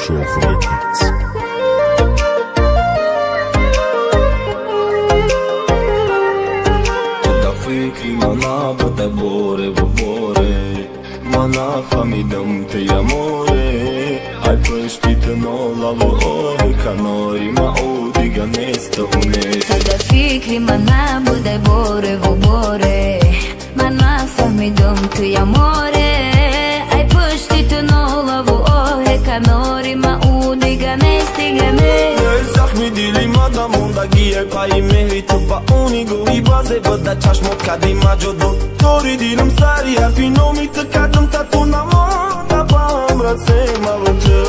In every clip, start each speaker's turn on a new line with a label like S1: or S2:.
S1: Records.
S2: Da fikri mana bate bore vobore, mana famidam te amore. Ai păștit în ola ore, ca nori ma odiga nesta unesta.
S3: Da fikri mana bate bore vobore, mana famidam te amore. Ai păștit în ola ore, ca nori ma odiga nesta unesta.
S2: Zahmi dili mada monda gie pa I mehri tu pa unigo I baze bada čaš mot kad ima jodo Tori dilim sari ar fi nomi të kadëm tatu na moda pa amra se ma vëtë.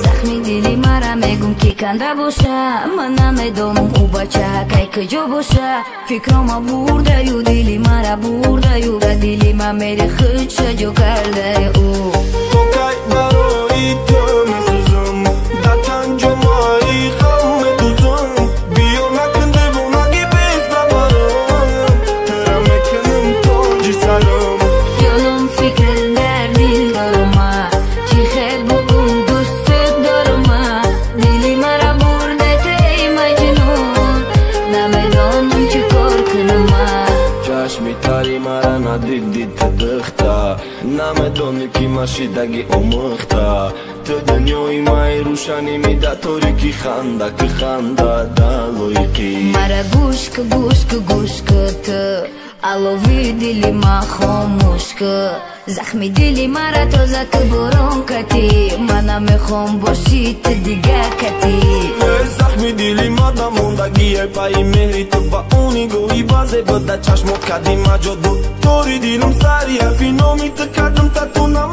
S3: Zahmi dili mara me gum ki kanda busha, mana me dom u bacha kai că jo busha. Fikro ma burda ju dili mara burda ju ga dili ma mere khıça jo karda u.
S2: Tokaj baro I të me suzëm datan jo ma I kham me duzëm bio na kënde vona gibes da barëm tëra me kënëm ton gjisarëm.
S3: Yolum fikirler dil darıma, çiğet bugün dostet darıma. Dili mara burda tey majnun, name donum çi korkınıma.
S2: Qash mi tari mara na dit të dëkhta, na me doni ki ma shidagi o mëkhta. Të dënjoj ma I rushani mi datori ki khanda daloj ki.
S3: Mara gushkë, gushkë, gushkë të alovi dili ma khomushkë. Zahmi dili mara toza kë boron kati, mana me khom boshit të diga kati.
S2: Zahmi dili mada monda gie pa I mehri të pa unigo I baze bëda qash mot ka di ma gjodu. Tori dilim sari ar fi nomi të kadëm tatu na